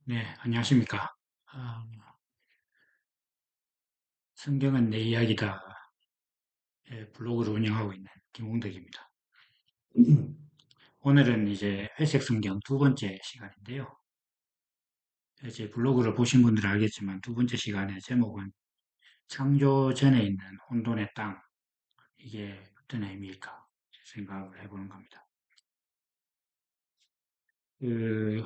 네, 안녕하십니까. 아, 성경은 내 이야기다. 예, 블로그를 운영하고 있는 김홍덕입니다. 오늘은 이제 회색 성경 두 번째 시간인데요. 제 블로그를 보신 분들은 알겠지만 두 번째 시간의 제목은 창조 전에 있는 혼돈의 땅. 이게 어떤 의미일까 생각을 해보는 겁니다. 그,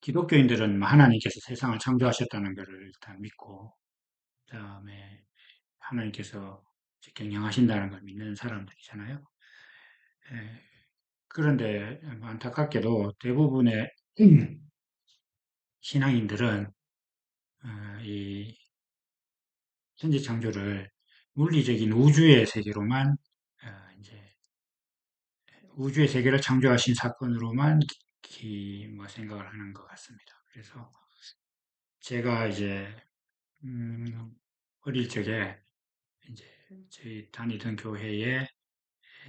기독교인들은 하나님께서 세상을 창조하셨다는 것을 일단 믿고, 그다음에 하나님께서 경영하신다는 걸 믿는 사람들이잖아요. 예, 그런데 안타깝게도 대부분의 신앙인들은 이 천지 창조를 물리적인 우주의 세계로만 이제 우주의 세계를 창조하신 사건으로만 뭐 생각을 하는 것 같습니다. 그래서 제가 이제 음, 어릴 적에 이제 저희 다니던 교회에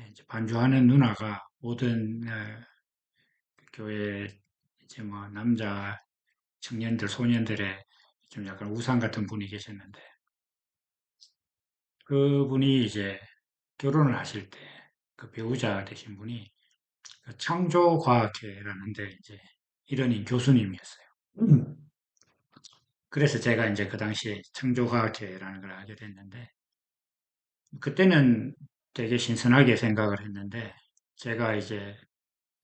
이제 반주하는 누나가 모든 교회 이제 뭐 남자 청년들, 소년들의 좀 약간 우상 같은 분이 계셨는데, 그분이 이제 결혼을 하실 때, 그 배우자 되신 분이 그 창조과학회라는데 이제 일원인 교수님이었어요. 음. 그래서 제가 이제 그 당시에 창조과학회라는 걸 알게 됐는데, 그때는 되게 신선하게 생각을 했는데, 제가 이제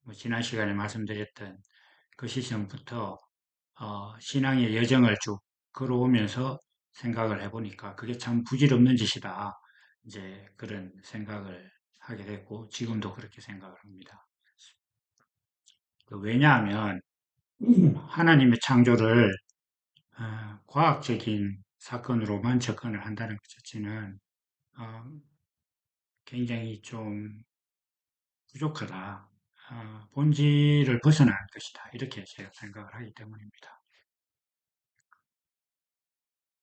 뭐 지난 시간에 말씀드렸던 그 시점부터 신앙의 여정을 쭉 걸어오면서 생각을 해보니까 그게 참 부질없는 짓이다. 이제 그런 생각을 하게 됐고, 지금도 그렇게 생각을 합니다. 왜냐하면, 하나님의 창조를 과학적인 사건으로만 접근을 한다는 것 자체는 어, 굉장히 좀 부족하다. 본질을 벗어나는 것이다. 이렇게 제가 생각을 하기 때문입니다.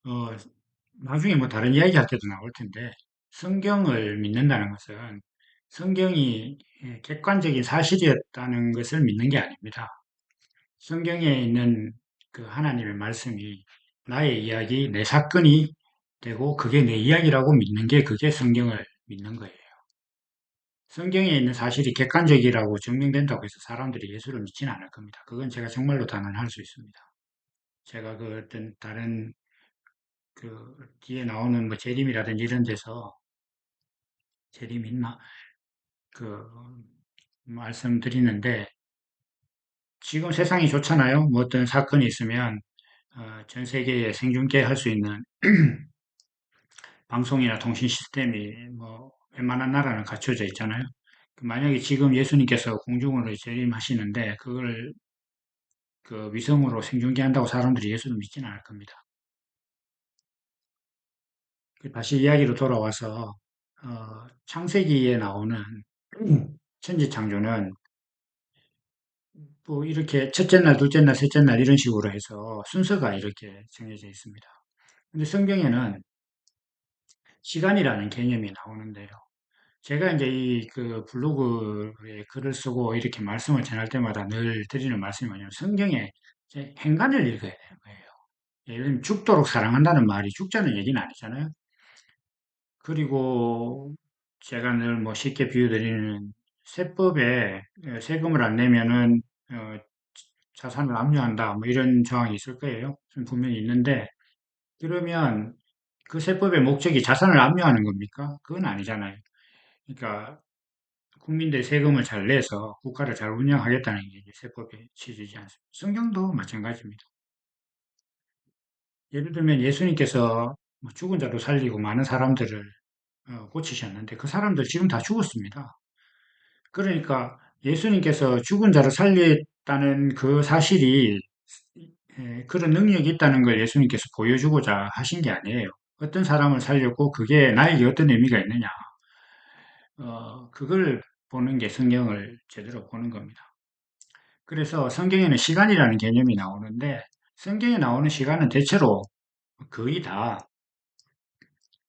어, 나중에 뭐 다른 이야기 할 때도 나올 텐데, 성경을 믿는다는 것은 성경이 객관적인 사실이었다는 것을 믿는 게 아닙니다. 성경에 있는 그 하나님의 말씀이 나의 이야기, 내 사건이 되고 그게 내 이야기라고 믿는 게 그게 성경을 믿는 거예요. 성경에 있는 사실이 객관적이라고 증명된다고 해서 사람들이 예수를 믿지는 않을 겁니다. 그건 제가 정말로 단언할 수 있습니다. 제가 그 어떤 다른 그 뒤에 나오는 뭐 재림이라든지 이런 데서 재림 있나? 그 말씀드리는데 지금 세상이 좋잖아요. 뭐 어떤 사건이 있으면 전 세계에 생중계 할 수 있는 방송이나 통신 시스템이 뭐 웬만한 나라는 갖춰져 있잖아요. 만약에 지금 예수님께서 공중으로 재림하시는데 그걸 그 위성으로 생중계한다고 사람들이 예수를 믿지는 않을 겁니다. 다시 이야기로 돌아와서 창세기에 나오는 천지 창조는 뭐 이렇게 첫째 날, 둘째 날, 셋째 날 이런 식으로 해서 순서가 이렇게 정해져 있습니다. 근데 성경에는 시간이라는 개념이 나오는데요. 제가 이제 이 그 블로그에 글을 쓰고 이렇게 말씀을 전할 때마다 늘 드리는 말씀이 뭐냐면 성경에 이제 행간을 읽어야 되는 거예요. 예를 들면 죽도록 사랑한다는 말이 죽자는 얘기는 아니잖아요. 그리고 제가 늘 뭐 쉽게 비유드리는 세법에 세금을 안 내면은 어, 자산을 압류한다 뭐 이런 조항이 있을 거예요. 분명히 있는데 그러면 그 세법의 목적이 자산을 압류하는 겁니까? 그건 아니잖아요. 그러니까 국민들이 세금을 잘 내서 국가를 잘 운영하겠다는 게 이제 세법의 취지지 않습니까? 성경도 마찬가지입니다. 예를 들면 예수님께서 뭐 죽은 자도 살리고 많은 사람들을 고치셨는데 그 사람들 지금 다 죽었습니다. 그러니까 예수님께서 죽은 자를 살렸다는 그 사실이 그런 능력이 있다는 걸 예수님께서 보여주고자 하신 게 아니에요. 어떤 사람을 살렸고 그게 나에게 어떤 의미가 있느냐. 그걸 보는 게 성경을 제대로 보는 겁니다. 그래서 성경에는 시간이라는 개념이 나오는데 성경에 나오는 시간은 대체로 거의 다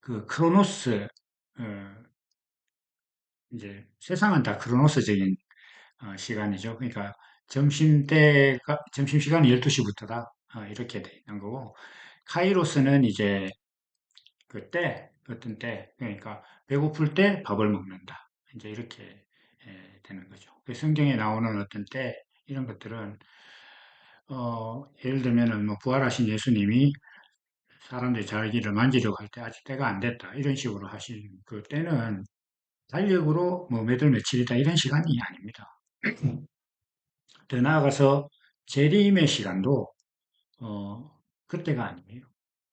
그 크로노스, 어, 이제 세상은 다 크로노스적인 시간이죠. 그러니까 점심시간이 12시부터다. 이렇게 돼 있는 거고, 카이로스는 이제 어떤 때, 그러니까 배고플 때 밥을 먹는다. 이제 이렇게 되는 거죠. 그 성경에 나오는 어떤 때, 이런 것들은, 예를 들면은 뭐 부활하신 예수님이 사람들이 자기를 만지려고 할 때 아직 때가 안 됐다. 이런 식으로 하신 그 때는 달력으로 뭐 몇 월 며칠이다. 이런 시간이 아닙니다. 더 나아가서 재림의 시간도, 어, 그때가 아니에요.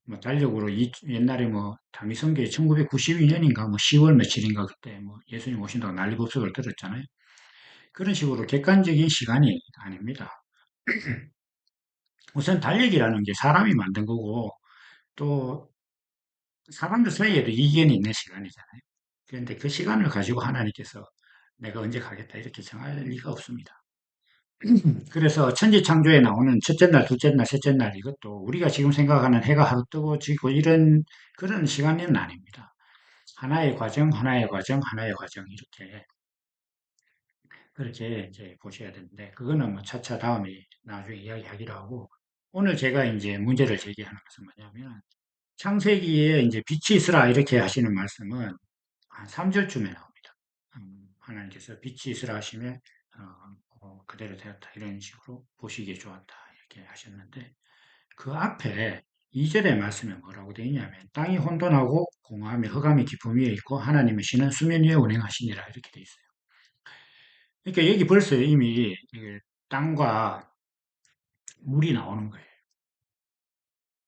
뭐 달력으로 옛날에 뭐 다미성교회 1992년인가 뭐 10월 며칠인가 그때 뭐 예수님 오신다고 난리법석을 들었잖아요. 그런 식으로 객관적인 시간이 아닙니다. 우선 달력이라는 게 사람이 만든 거고 또 사람들 사이에도 이견이 있는 시간이잖아요. 그런데 그 시간을 가지고 하나님께서 내가 언제 가겠다 이렇게 정할 리가 없습니다. 그래서 천지창조에 나오는 첫째 날, 둘째 날, 셋째 날 이것도 우리가 지금 생각하는 해가 하루 뜨고 지고 이런 그런 시간은 아닙니다. 하나의 과정, 하나의 과정, 하나의 과정 이렇게 그렇게 이제 보셔야 되는데 그거는 뭐 차차 다음에 나중에 이야기하기로 하고 오늘 제가 이제 문제를 제기하는 것은 뭐냐면 창세기에 이제 빛이 있으라 이렇게 하시는 말씀은 한 3절쯤에 나옵니다. 하나님께서 빛이 있으라 하시면 그대로 되었다 이런 식으로 보시기에 좋았다 이렇게 하셨는데 그 앞에 2절의 말씀에 뭐라고 되어 있냐면 땅이 혼돈하고 공허함에 흑암이 깊음 위에 있고 하나님의 신은 수면 위에 운행하시니라 이렇게 되어 있어요. 그러니까 여기 벌써 이미 이게 땅과 물이 나오는 거예요.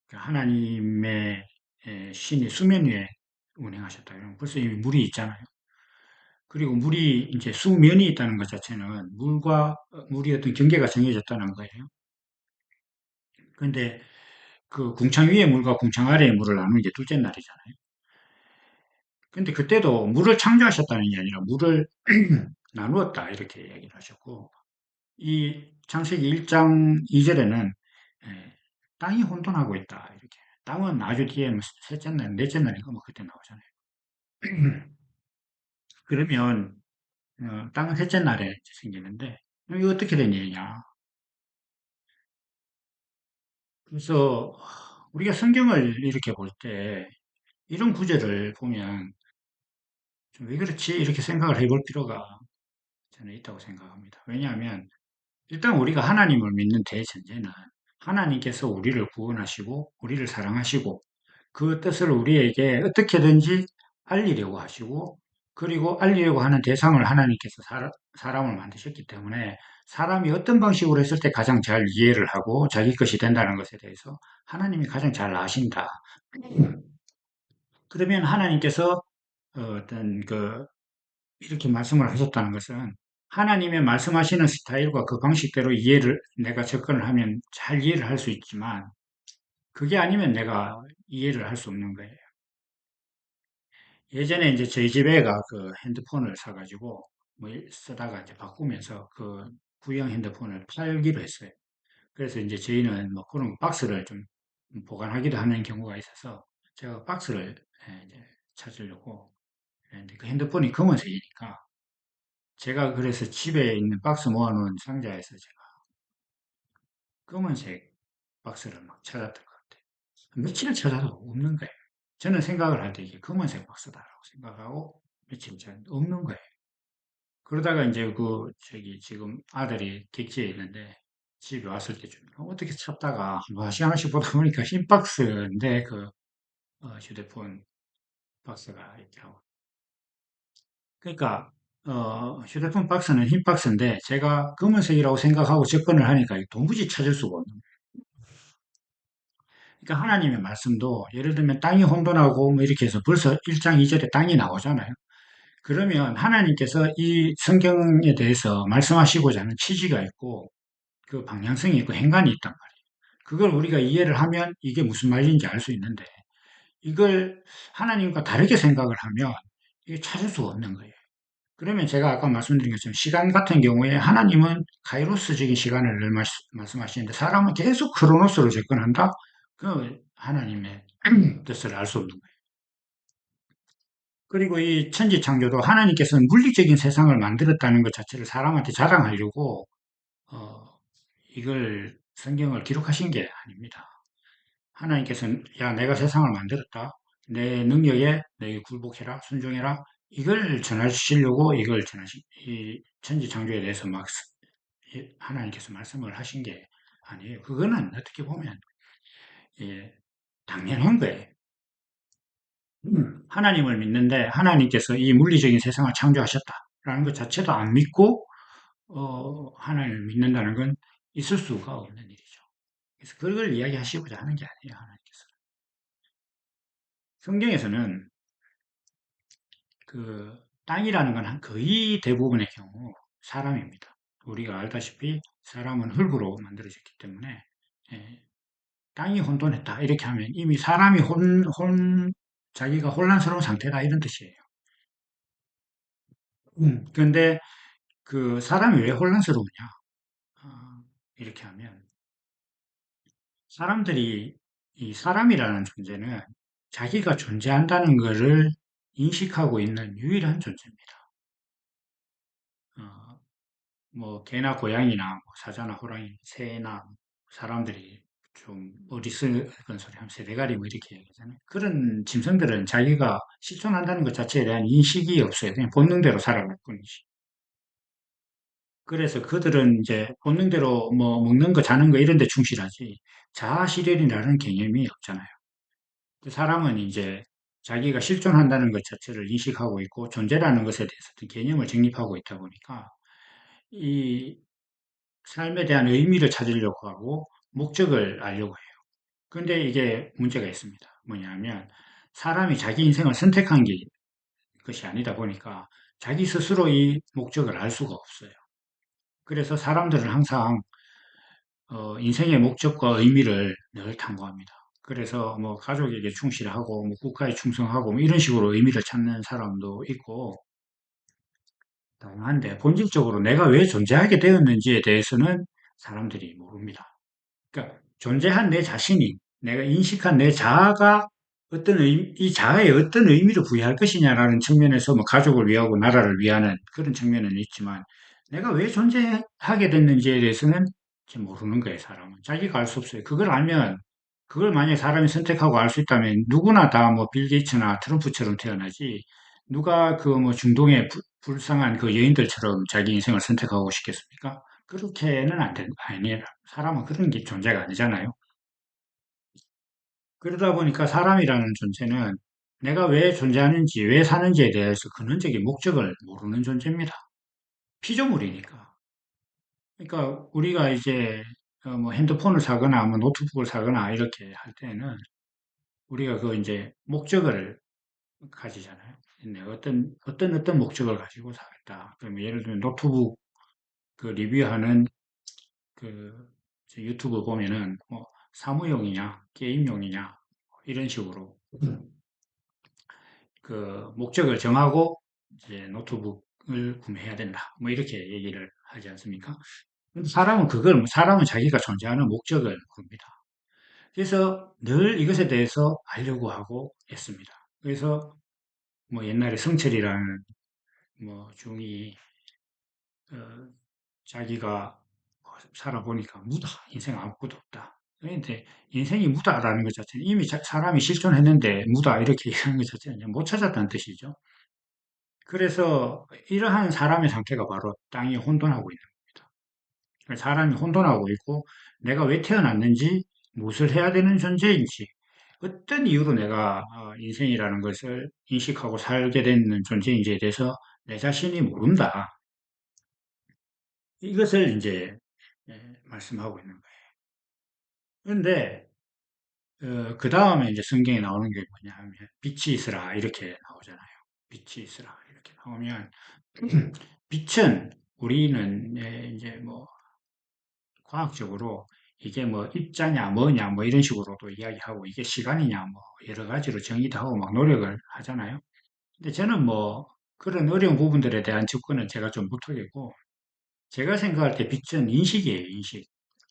그러니까 하나님의 신이 수면 위에 운행하셨다. 이러면 벌써 이미 물이 있잖아요. 그리고 물이 이제 수면이 있다는 것 자체는 물이 어떤 경계가 정해졌다는 거예요. 그런데 그 궁창 위의 물과 궁창 아래의 물을 나누는 게 둘째 날이잖아요. 근데 그때도 물을 창조하셨다는 게 아니라 물을 나누었다 이렇게 얘기를 하셨고 이 창세기 1장 2절에는 땅이 혼돈하고 있다 이렇게 땅은 아주 뒤에 뭐 셋째 날, 넷째 날인가 뭐 그때 나오잖아요. 그러면 땅은 셋째 날에 이제 생기는데 이게 어떻게 된 일이냐? 그래서 우리가 성경을 이렇게 볼 때 이런 구절을 보면 좀 왜 그렇지 이렇게 생각을 해볼 필요가 저는 있다고 생각합니다. 왜냐하면 일단 우리가 하나님을 믿는 대전제는 하나님께서 우리를 구원하시고 우리를 사랑하시고 그 뜻을 우리에게 어떻게든지 알리려고 하시고 그리고 알리려고 하는 대상을 하나님께서 사람을 만드셨기 때문에 사람이 어떤 방식으로 했을 때 가장 잘 이해를 하고 자기 것이 된다는 것에 대해서 하나님이 가장 잘 아신다. 그러면 하나님께서 어떤 이렇게 말씀을 하셨다는 것은 하나님의 말씀하시는 스타일과 그 방식대로 내가 접근을 하면 잘 이해를 할 수 있지만 그게 아니면 내가 이해를 할 수 없는 거예요. 예전에 이제 저희 집 애가 그 핸드폰을 사가지고 뭐 쓰다가 이제 바꾸면서 그 구형 핸드폰을 팔기로 했어요. 그래서 이제 저희는 뭐 그런 박스를 좀 보관하기도 하는 경우가 있어서 제가 박스를 이제 찾으려고 했는데 그 핸드폰이 검은색이니까 제가 그래서 집에 있는 박스 모아놓은 상자에서 제가 검은색 박스를 막 찾았던 것 같아요. 며칠 찾아도 없는 거예요. 저는 생각을 할 때 이게 검은색 박스다라고 생각하고 며칠 찾았는데 없는 거예요. 그러다가 이제 지금 아들이 객지에 있는데 집에 왔을 때좀 어떻게 찾다가 한 시간씩 보다 보니까 흰 박스인데 휴대폰 박스가 있더라고요. 그러니까 휴대폰 박스는 흰 박스인데 제가 검은색이라고 생각하고 접근을 하니까 도무지 찾을 수가 없는 거예요. 그러니까 하나님의 말씀도 예를 들면 땅이 혼돈하고 뭐 이렇게 해서 벌써 1장 2절에 땅이 나오잖아요. 그러면 하나님께서 이 성경에 대해서 말씀하시고자 하는 취지가 있고 그 방향성이 있고 행간이 있단 말이에요. 그걸 우리가 이해를 하면 이게 무슨 말인지 알 수 있는데 이걸 하나님과 다르게 생각을 하면 이게 찾을 수가 없는 거예요. 그러면 제가 아까 말씀드린 것처럼 시간 같은 경우에 하나님은 카이로스적인 시간을 늘 말씀하시는데 사람은 계속 크로노스로 접근한다? 그 하나님의 뜻을 알 수 없는 거예요. 그리고 이 천지 창조도 하나님께서는 물리적인 세상을 만들었다는 것 자체를 사람한테 자랑하려고 이걸 성경을 기록하신 게 아닙니다. 하나님께서는 야 내가 세상을 만들었다. 내 능력에 내게 굴복해라, 순종해라. 이걸 전하시려고 이걸 전하신 이 천지창조에 대해서 막 하나님께서 말씀을 하신 게 아니에요. 그거는 어떻게 보면 예, 당연한 거예요. 하나님을 믿는데 하나님께서 이 물리적인 세상을 창조하셨다라는 것 자체도 안 믿고 하나님을 믿는다는 건 있을 수가 없는 일이죠. 그래서 그걸 이야기하시고자 하는 게 아니에요, 하나님께서. 성경에서는 그 땅이라는 건 거의 대부분의 경우 사람입니다. 우리가 알다시피 사람은 흙으로 만들어졌기 때문에 예, 땅이 혼돈했다 이렇게 하면 이미 사람이 자기가 혼란스러운 상태다 이런 뜻이에요. 그런데 그 사람이 왜 혼란스러우냐? 이렇게 하면 사람들이 이 사람이라는 존재는 자기가 존재한다는 것을 인식하고 있는 유일한 존재입니다. 어, 뭐 개나 고양이나 뭐 사자나 호랑이, 새나 사람들이 좀 어리석은 소리 하면 새대가리 뭐 이렇게 얘기하잖아요. 그런 짐승들은 자기가 실존한다는 것 자체에 대한 인식이 없어요. 그냥 본능대로 살아갈 뿐이지. 그래서 그들은 이제 본능대로 뭐 먹는 거 자는 거 이런 데 충실하지 자아 실현이라는 개념이 없잖아요. 사람은 이제 자기가 실존한다는 것 자체를 인식하고 있고 존재라는 것에 대해서 어떤 개념을 정립하고 있다 보니까 이 삶에 대한 의미를 찾으려고 하고 목적을 알려고 해요. 근데 이게 문제가 있습니다. 뭐냐면 사람이 자기 인생을 선택한 게 것이 아니다 보니까 자기 스스로 이 목적을 알 수가 없어요. 그래서 사람들은 항상 인생의 목적과 의미를 늘 탐구합니다. 그래서 뭐 가족에게 충실하고 뭐 국가에 충성하고 뭐 이런 식으로 의미를 찾는 사람도 있고 다양한데 본질적으로 내가 왜 존재하게 되었는지에 대해서는 사람들이 모릅니다. 그러니까 존재한 내 자신이 내가 인식한 내 자아가 이 자아에 어떤 의미를 부여할 것이냐라는 측면에서 뭐 가족을 위하고 나라를 위하는 그런 측면은 있지만 내가 왜 존재하게 됐는지에 대해서는 잘 모르는 거예요, 사람은. 자기가 알 수 없어요. 그걸 알면 그걸 만약에 사람이 선택하고 알 수 있다면 누구나 다 뭐 빌 게이츠나 트럼프처럼 태어나지 누가 그 뭐 중동의 불쌍한 그 여인들처럼 자기 인생을 선택하고 싶겠습니까? 그렇게는 아니에요. 사람은 그런 게 존재가 아니잖아요. 그러다 보니까 사람이라는 존재는 내가 왜 존재하는지, 왜 사는지에 대해서 근원적인 목적을 모르는 존재입니다. 피조물이니까. 그러니까 우리가 이제 뭐 핸드폰을 사거나 뭐 노트북을 사거나 이렇게 할 때는 우리가 그 이제 목적을 가지잖아요. 내가 어떤 목적을 가지고 사겠다. 그러면 예를 들면 노트북 그 리뷰하는 그 유튜브 보면은 뭐 사무용이냐 게임용이냐 이런 식으로 그 목적을 정하고 이제 노트북을 구매해야 된다. 뭐 이렇게 얘기를 하지 않습니까? 근데 사람은 자기가 존재하는 목적을 굽니다. 그래서 늘 이것에 대해서 알려고 하고 있습니다. 그래서 뭐 옛날에 성철이라는 뭐 중이 어, 자기가 살아보니까 무다. 인생 아무것도 없다. 그런데 인생이 무다라는 것 자체는 이미 사람이 실존했는데 무다 이렇게 얘기하는 것 자체는 그냥 못 찾았다는 뜻이죠. 그래서 이러한 사람의 상태가 바로 땅이 혼돈하고 있는 겁니다. 그러니까 사람이 혼돈하고 있고 내가 왜 태어났는지 무엇을 해야 되는 존재인지 어떤 이유로 내가 인생이라는 것을 인식하고 살게 되는 존재인지에 대해서 내 자신이 모른다. 이것을 이제 말씀하고 있는 거예요. 그런데 그 다음에 이제 성경에 나오는 게 뭐냐 하면 빛이 있으라 이렇게 나오잖아요. 빛이 있으라 이렇게 나오면 빛은 우리는 이제 뭐 과학적으로 이게 뭐 입자냐 뭐냐 뭐 이런 식으로도 이야기하고 이게 시간이냐 뭐 여러 가지로 정의도 하고 막 노력을 하잖아요. 근데 저는 뭐 그런 어려운 부분들에 대한 접근은 제가 좀 못하겠고 제가 생각할 때 빛은 인식이에요, 인식.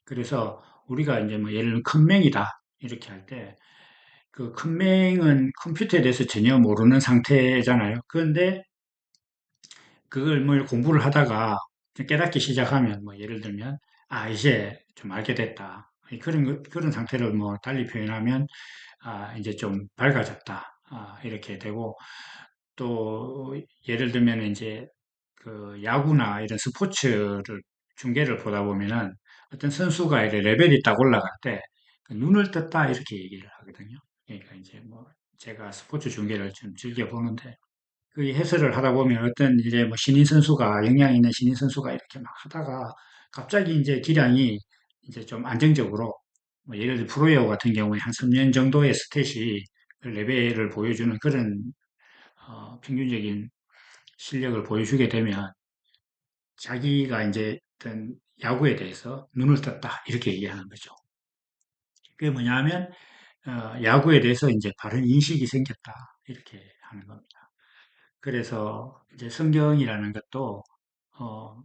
그래서 우리가 이제 뭐 예를 들면 큰맹이다 이렇게 할 때 그 큰맹은 컴퓨터에 대해서 전혀 모르는 상태잖아요. 그런데 그걸 뭘 공부를 하다가 깨닫기 시작하면 뭐 예를 들면 이제 좀 알게 됐다. 그런 상태를 뭐 달리 표현하면, 이제 좀 밝아졌다. 이렇게 되고, 또, 예를 들면 이제 그 야구나 이런 스포츠를 중계를 보다 보면은 어떤 선수가 이렇게 레벨이 딱 올라갈 때 그 눈을 떴다 이렇게 얘기를 하거든요. 그러니까 이제 뭐 제가 스포츠 중계를 좀 즐겨 보는데 그 해설을 하다 보면 어떤 이제 뭐 신인 선수가 영향 있는 신인 선수가 이렇게 막 하다가 갑자기 이제 기량이 이제 좀 안정적으로 뭐 예를 들어 프로야구 같은 경우에 한 3년 정도의 스탯이 그 레벨을 보여주는 그런 평균적인 실력을 보여주게 되면 자기가 이제 어떤 야구에 대해서 눈을 떴다 이렇게 얘기하는 거죠. 그게 뭐냐면 야구에 대해서 이제 바른 인식이 생겼다 이렇게 하는 겁니다. 그래서 이제 성경이라는 것도 어,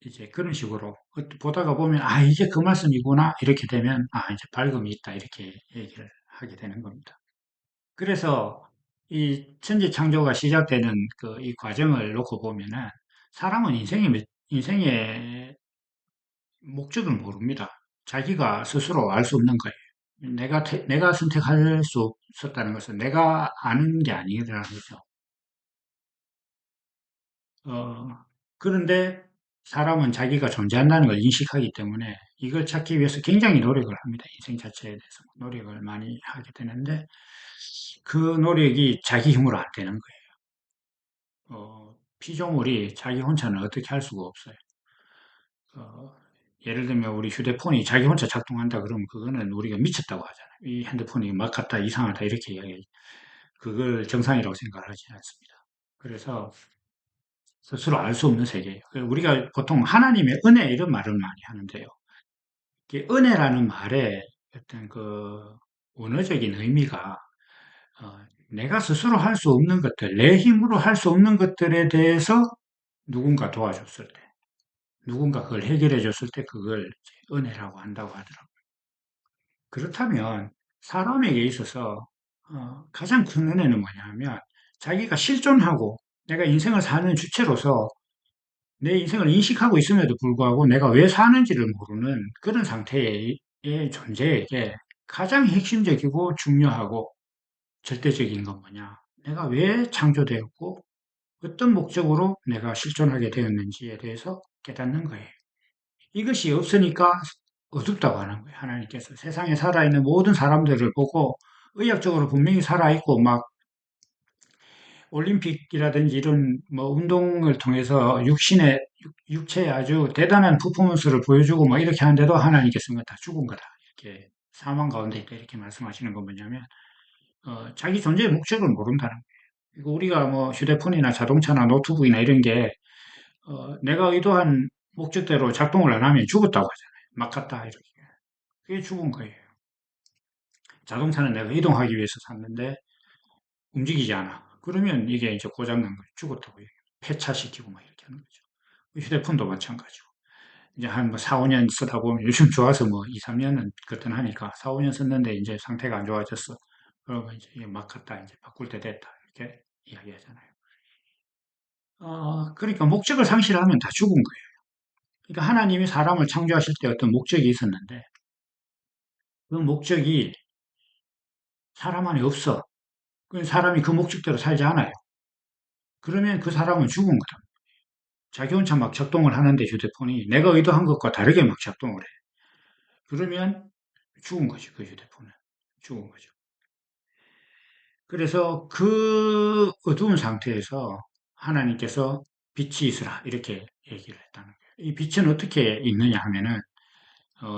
이제 그런 식으로 보다가 보면 이제 그 말씀이구나 이렇게 되면 이제 밝음이 있다 이렇게 얘기를 하게 되는 겁니다. 그래서 이 천지 창조가 시작되는 그 이 과정을 놓고 보면은 사람은 인생의 목적을 모릅니다. 자기가 스스로 알 수 없는 거예요. 내가 선택할 수 없었다는 것은 내가 아는 게 아니라는 거죠. 어, 그런데 사람은 자기가 존재한다는 걸 인식하기 때문에 이걸 찾기 위해서 굉장히 노력을 합니다. 인생 자체에 대해서 노력을 많이 하게 되는데 그 노력이 자기 힘으로 안 되는 거예요. 피조물이 자기 혼자는 어떻게 할 수가 없어요. 어, 예를 들면 우리 휴대폰이 자기 혼자 작동한다 그러면 그거는 우리가 미쳤다고 하잖아요. 이 핸드폰이 막 같다, 이상하다 이렇게 이야기해요. 그걸 정상이라고 생각하지 않습니다. 그래서 스스로 알 수 없는 세계예요. 우리가 보통 하나님의 은혜 이런 말을 많이 하는데요. 이게 은혜라는 말의 어떤 그 원어적인 의미가 어, 내가 스스로 할 수 없는 것들, 내 힘으로 할 수 없는 것들에 대해서 누군가 도와줬을 때, 누군가 그걸 해결해 줬을 때 그걸 이제 은혜라고 한다고 하더라고요. 그렇다면 사람에게 있어서 가장 큰 은혜는 뭐냐면 자기가 실존하고 내가 인생을 사는 주체로서 내 인생을 인식하고 있음에도 불구하고 내가 왜 사는지를 모르는 그런 상태의 존재에게 가장 핵심적이고 중요하고 절대적인 건 뭐냐? 내가 왜 창조되었고 어떤 목적으로 내가 실존하게 되었는지에 대해서 깨닫는 거예요. 이것이 없으니까 어둡다고 하는 거예요. 하나님께서 세상에 살아있는 모든 사람들을 보고 의학적으로 분명히 살아있고 막 올림픽이라든지 이런 뭐 운동을 통해서 육체에 아주 대단한 퍼포먼스를 보여주고 뭐 이렇게 하는데도 하나님께서는 다 죽은 거다. 이렇게 사망 가운데 있다. 이렇게 말씀하시는 건 뭐냐면 자기 존재의 목적을 모른다는 거예요. 그리고 우리가 뭐 휴대폰이나 자동차나 노트북이나 이런 게 내가 의도한 목적대로 작동을 안 하면 죽었다고 하잖아요. 막 갔다 이렇게. 그게 죽은 거예요. 자동차는 내가 이동하기 위해서 샀는데 움직이지 않아. 그러면 이게 이제 고장난 거예요. 죽었다고 얘기해요. 폐차시키고 막 이렇게 하는 거죠. 휴대폰도 마찬가지고. 이제 한 뭐 4, 5년 쓰다 보면 요즘 좋아서 뭐 2, 3년은 그렇하니까 4, 5년 썼는데 이제 상태가 안 좋아졌어. 그러면 이제 막 갔다 이제 바꿀 때 됐다. 이렇게 이야기하잖아요. 그러니까 목적을 상실하면 다 죽은 거예요. 그러니까 하나님이 사람을 창조하실 때 어떤 목적이 있었는데 그 목적이 사람 안에 없어. 그 사람이 그 목적대로 살지 않아요. 그러면 그 사람은 죽은 거다. 자기 혼자 막 작동을 하는데 휴대폰이 내가 의도한 것과 다르게 막 작동을 해. 그러면 죽은 거지, 그 휴대폰은. 죽은 거죠. 그래서 그 어두운 상태에서 하나님께서 빛이 있으라 이렇게 얘기를 했다는 거예요. 이 빛은 어떻게 있느냐 하면은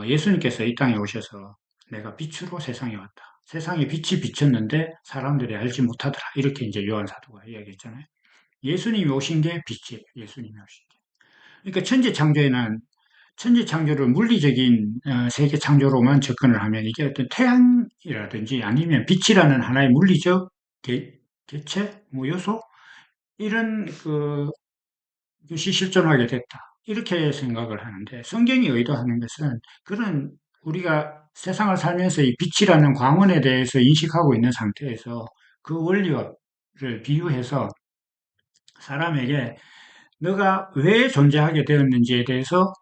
예수님께서 이 땅에 오셔서 내가 빛으로 세상에 왔다. 세상에 빛이 비쳤는데 사람들이 알지 못하더라. 이렇게 이제 요한 사도가 이야기했잖아요. 예수님이 오신 게 빛이에요. 예수님이 오신 게. 그러니까 천지 창조를 물리적인 세계 창조로만 접근을 하면 이게 어떤 태양이라든지 아니면 빛이라는 하나의 물리적 개체, 뭐 요소 이런 것이 실존하게 됐다. 이렇게 생각을 하는데 성경이 의도하는 것은 그런 우리가 세상을 살면서 이 빛이라는 광원에 대해서 인식하고 있는 상태에서 그 원리를 비유해서 사람에게 너가 왜 존재하게 되었는지에 대해서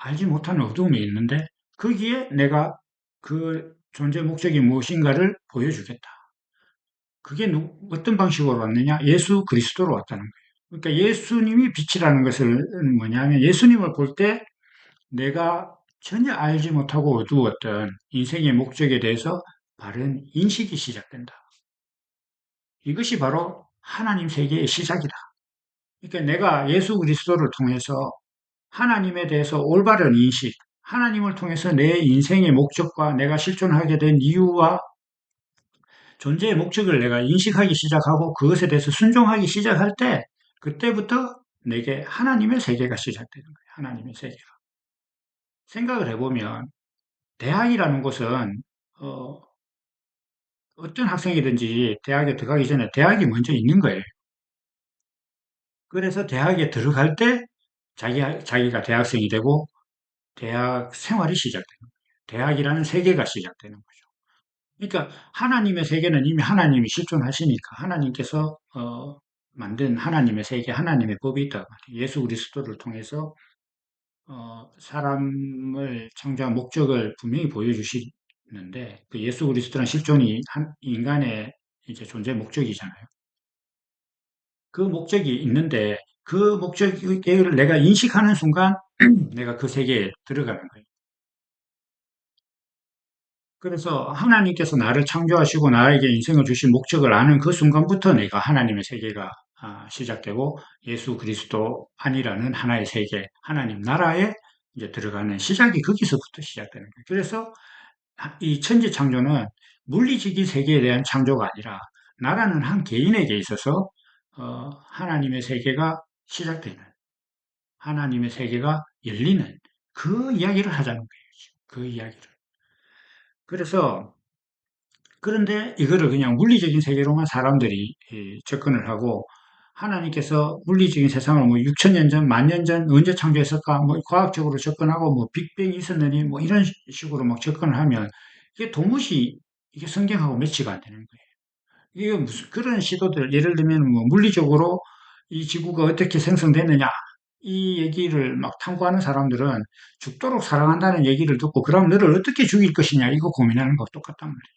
알지 못하는 어둠이 있는데 거기에 내가 그 존재 목적이 무엇인가를 보여주겠다. 그게 어떤 방식으로 왔느냐? 예수 그리스도로 왔다는 거예요. 그러니까 예수님이 빛이라는 것을 뭐냐면 예수님을 볼 때 내가 전혀 알지 못하고 어두웠던 인생의 목적에 대해서 바른 인식이 시작된다. 이것이 바로 하나님 세계의 시작이다. 그러니까 내가 예수 그리스도를 통해서 하나님에 대해서 올바른 인식, 하나님을 통해서 내 인생의 목적과 내가 실존하게 된 이유와 존재의 목적을 내가 인식하기 시작하고 그것에 대해서 순종하기 시작할 때 그때부터 내게 하나님의 세계가 시작되는 거예요. 하나님의 세계가. 생각을 해보면 대학이라는 곳은 어, 어떤 학생이든지 대학에 들어가기 전에 대학이 먼저 있는 거예요. 그래서 대학에 들어갈 때 자기가 대학생이 되고 대학 생활이 시작되는 거예요. 대학이라는 세계가 시작되는 거죠. 그러니까 하나님의 세계는 이미 하나님이 실존하시니까 하나님께서 만든 하나님의 세계, 하나님의 법이 있다. 예수 그리스도를 통해서 사람을 창조한 목적을 분명히 보여주시는데 그 예수 그리스도란 실존이 인간의 이제 존재 목적이잖아요. 그 목적이 있는데 그 목적을 내가 인식하는 순간 내가 그 세계에 들어가는 거예요. 그래서 하나님께서 나를 창조하시고 나에게 인생을 주신 목적을 아는 그 순간부터 내가 하나님의 세계가 시작되고 예수 그리스도 안이라는 하나의 세계, 하나님 나라에 이제 들어가는 시작이 거기서부터 시작되는 거예요. 그래서 이 천지 창조는 물리적인 세계에 대한 창조가 아니라 나라는 한 개인에게 있어서 하나님의 세계가 시작되는, 하나님의 세계가 열리는 그 이야기를 하자는 거예요. 그 이야기를. 그래서 그런데 이거를 그냥 물리적인 세계로만 사람들이 접근을 하고 하나님께서 물리적인 세상을 뭐 6천 년 전, 만 년 전 언제 창조했을까? 뭐 과학적으로 접근하고 뭐 빅뱅이 있었느니 뭐 이런 식으로 막 접근을 하면 이게 도무지 이게 성경하고 매치가 안 되는 거예요. 이게 무슨 그런 시도들 예를 들면 뭐 물리적으로 이 지구가 어떻게 생성됐느냐 이 얘기를 막 탐구하는 사람들은 죽도록 사랑한다는 얘기를 듣고 그럼 너를 어떻게 죽일 것이냐 이거 고민하는 거 똑같단 말이에요.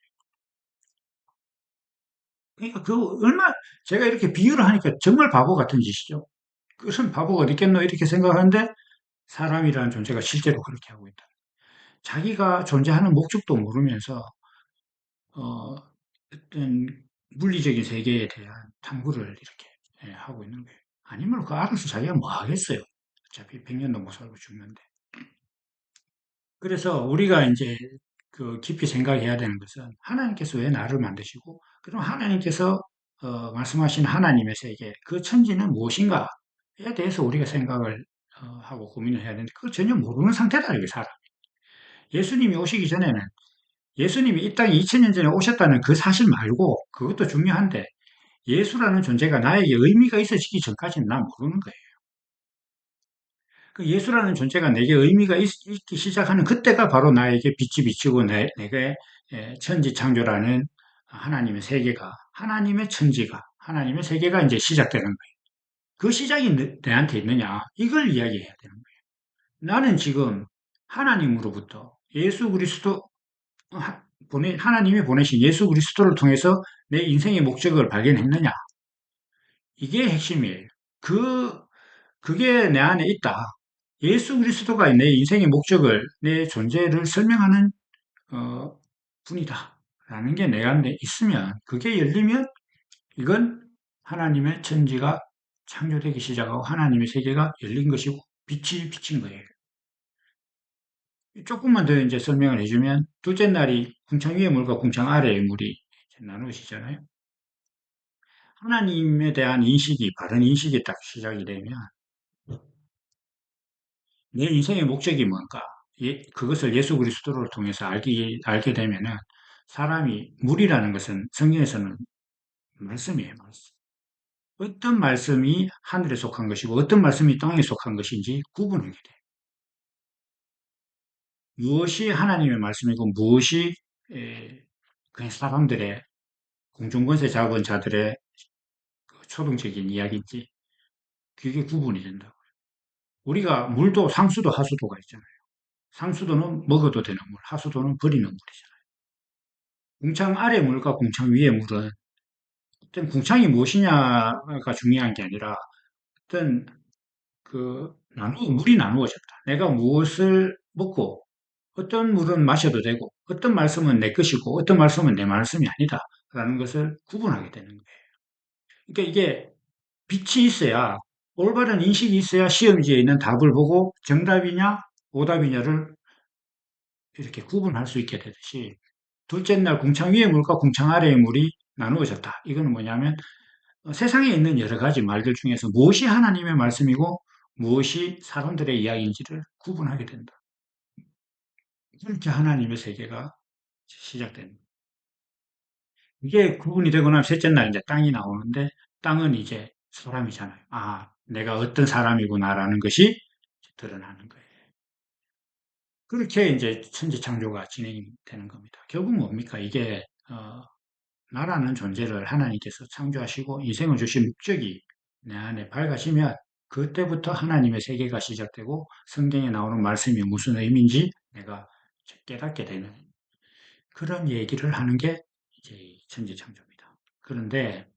그러니까 그 얼마 제가 이렇게 비유를 하니까 정말 바보 같은 짓이죠. 그런 바보가 어디 있겠노 이렇게 생각하는데 사람이라는 존재가 실제로 그렇게 하고 있다. 자기가 존재하는 목적도 모르면서 어떤 물리적인 세계에 대한 탐구를 이렇게 하고 있는 거예요. 아니면 그 알아서 자기가 뭐 하겠어요. 어차피 100년도 못 살고 죽는데. 그래서 우리가 이제 그 깊이 생각해야 되는 것은 하나님께서 왜 나를 만드시고, 그럼 하나님께서 말씀하신 하나님의 세계, 그 천지는 무엇인가에 대해서 우리가 생각을 하고 고민을 해야 되는데, 그걸 전혀 모르는 상태다, 이게 사람. 예수님이 오시기 전에는, 예수님이 이 땅에 2000년 전에 오셨다는 그 사실 말고, 그것도 중요한데, 예수라는 존재가 나에게 의미가 있어지기 전까지는 난 모르는 거예요. 그 예수라는 존재가 내게 의미가 기 시작하는 그때가 바로 나에게 빛이 비치고 내게 천지 창조라는 하나님의 세계가, 하나님의 천지가, 하나님의 세계가 이제 시작되는 거예요. 그 시작이 내한테 있느냐? 이걸 이야기해야 되는 거예요. 나는 지금 하나님으로부터 예수 그리스도, 하나님이 보내신 예수 그리스도를 통해서 내 인생의 목적을 발견했느냐? 이게 핵심이에요. 그, 그게 내 안에 있다. 예수 그리스도가 내 인생의 목적을, 내 존재를 설명하는 어, 분이다. 라는 게 내 안에 있으면, 그게 열리면 이건 하나님의 천지가 창조되기 시작하고 하나님의 세계가 열린 것이고 빛이 비친 거예요. 조금만 더 이제 설명을 해주면 둘째 날이 궁창 위의 물과 궁창 아래의 물이 나누어지잖아요. 하나님에 대한 인식이 바른 인식이 딱 시작이 되면 내 인생의 목적이 뭔가 그것을 예수 그리스도를 통해서 알게 되면은 사람이 물이라는 것은 성경에서는 말씀이에요, 말씀. 어떤 말씀이 하늘에 속한 것이고 어떤 말씀이 땅에 속한 것인지 구분하게 돼요. 무엇이 하나님의 말씀이고 무엇이 그냥 사람들의 공중권세 잡은 자들의 그 초등적인 이야기인지 그게 구분이 된다고요. 우리가 물도 상수도 하수도가 있잖아요. 상수도는 먹어도 되는 물, 하수도는 버리는 물이잖아요. 궁창 아래 물과 궁창 위의 물은 어떤 궁창이 무엇이냐가 중요한 게 아니라 어떤 물이 나누어졌다. 내가 무엇을 먹고 어떤 물은 마셔도 되고 어떤 말씀은 내 것이고 어떤 말씀은 내 말씀이 아니다. 라는 것을 구분하게 되는 거예요. 그러니까 이게 빛이 있어야 올바른 인식이 있어야 시험지에 있는 답을 보고 정답이냐 오답이냐를 이렇게 구분할 수 있게 되듯이 둘째 날 궁창 위의 물과 궁창 아래의 물이 나누어졌다. 이거는 뭐냐면 세상에 있는 여러 가지 말들 중에서 무엇이 하나님의 말씀이고 무엇이 사람들의 이야기인지를 구분하게 된다. 그렇게 하나님의 세계가 시작됩니다. 이게 구분이 되고 나면 셋째 날 이제 땅이 나오는데 땅은 이제 사람이잖아요. 아, 내가 어떤 사람이구나라는 것이 드러나는 거예요. 그렇게 이제 천지 창조가 진행이 되는 겁니다. 결국 뭡니까? 이게 나라는 존재를 하나님께서 창조하시고 인생을 주신 목적이 내 안에 밝아지면 그때부터 하나님의 세계가 시작되고 성경에 나오는 말씀이 무슨 의미인지 내가 깨닫게 되는 그런 얘기를 하는 게 이제 천지 창조입니다. 그런데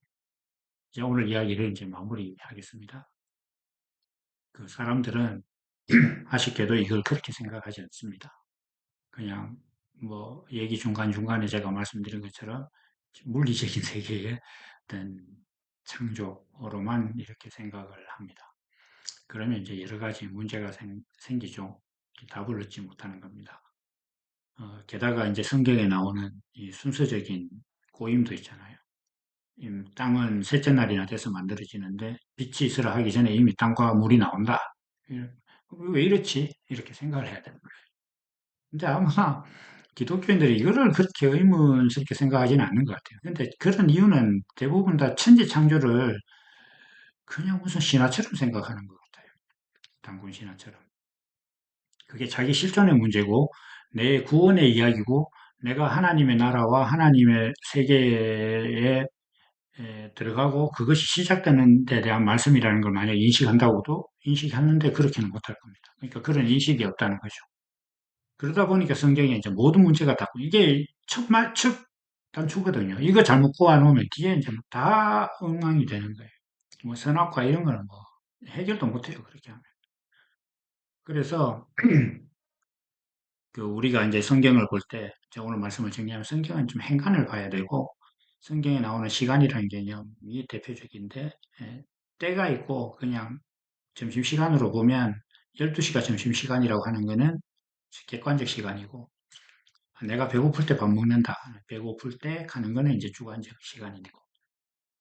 이제 오늘 이야기를 이제 마무리하겠습니다. 그 사람들은 아쉽게도 이걸 그렇게 생각하지 않습니다. 그냥 뭐 얘기 중간중간에 제가 말씀드린 것처럼 물리적인 세계의 어떤 창조로만 이렇게 생각을 합니다. 그러면 이제 여러 가지 문제가 생기죠. 답을 얻지 못하는 겁니다. 게다가 이제 성경에 나오는 이 순서적인 고임도 있잖아요. 땅은 셋째 날이나 돼서 만들어지는데 빛이 있으라 하기 전에 이미 땅과 물이 나온다. 왜 이렇지? 이렇게 생각을 해야 되는 거예요. 근데 아마 기독교인들이 이거를 그렇게 의문스럽게 생각하지는 않는 것 같아요. 근데 그런 이유는 대부분 다 천지 창조를 그냥 무슨 신화처럼 생각하는 것 같아요. 단군 신화처럼. 그게 자기 실존의 문제고 내 구원의 이야기고 내가 하나님의 나라와 하나님의 세계에 들어가고 그것이 시작되는 데 대한 말씀이라는 걸 만약 인식한다고도 인식하는데 그렇게는 못할 겁니다. 그러니까 그런 인식이 없다는 거죠. 그러다 보니까 성경에 이제 모든 문제가 다 이게 첫 단추거든요. 이거 잘못 꼬아놓으면 뒤에 이제 다 엉망이 되는 거예요. 뭐 선악과 이런 거는 뭐 해결도 못해요. 그렇게 하면. 그래서 그 우리가 이제 성경을 볼 때, 제가 오늘 말씀을 정리하면 성경은 좀 행간을 봐야 되고, 성경에 나오는 시간이라는 개념이 대표적인데, 때가 있고, 그냥 점심시간으로 보면 12시가 점심시간이라고 하는 거는 객관적 시간이고, 내가 배고플 때 밥 먹는다. 배고플 때 가는 거는 이제 주관적 시간이고.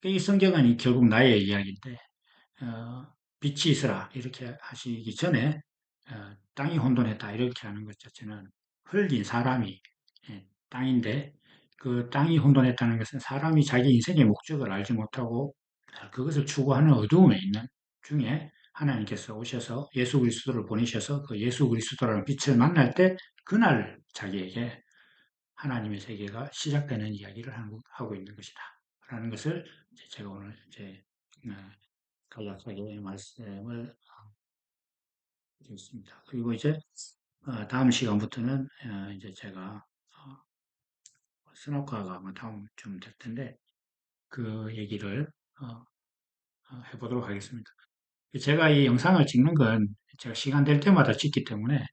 이 성경은 결국 나의 이야기인데, 어, 빛이 있으라 이렇게 하시기 전에 땅이 혼돈했다 이렇게 하는 것 자체는 흙인 사람이 땅인데 그 땅이 혼돈했다는 것은 사람이 자기 인생의 목적을 알지 못하고 그것을 추구하는 어두움에 있는 중에 하나님께서 오셔서 예수 그리스도를 보내셔서 그 예수 그리스도라는 빛을 만날 때 그날 자기에게 하나님의 세계가 시작되는 이야기를 하고 있는 것이다. 라는 것을 제가 오늘 이제 간략하게 말씀을 드렸습니다. 그리고 이제 다음 시간부터는 이제 제가 스노커가 아마 다음 좀 될 텐데 그 얘기를 어, 해보도록 하겠습니다. 제가 이 영상을 찍는 건 제가 시간 될 때마다 찍기 때문에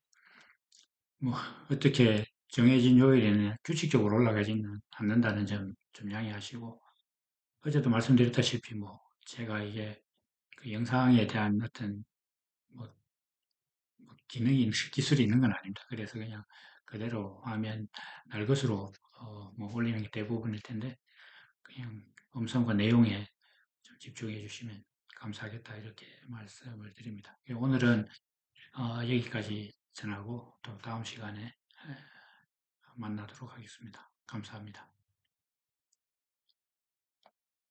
뭐 어떻게 정해진 요일에는 규칙적으로 올라가지는 않는다는 점 좀 양해하시고 어제도 말씀드렸다시피 뭐 제가 이게 그 영상에 대한 어떤 뭐 기능이 기술이 있는 건 아닙니다. 그래서 그냥 그대로 화면 날 것으로 뭐 올리는 게 대부분일 텐데 그냥 음성과 내용에 좀 집중해 주시면 감사하겠다 이렇게 말씀을 드립니다. 오늘은 여기까지 전하고 또 다음 시간에 만나도록 하겠습니다. 감사합니다.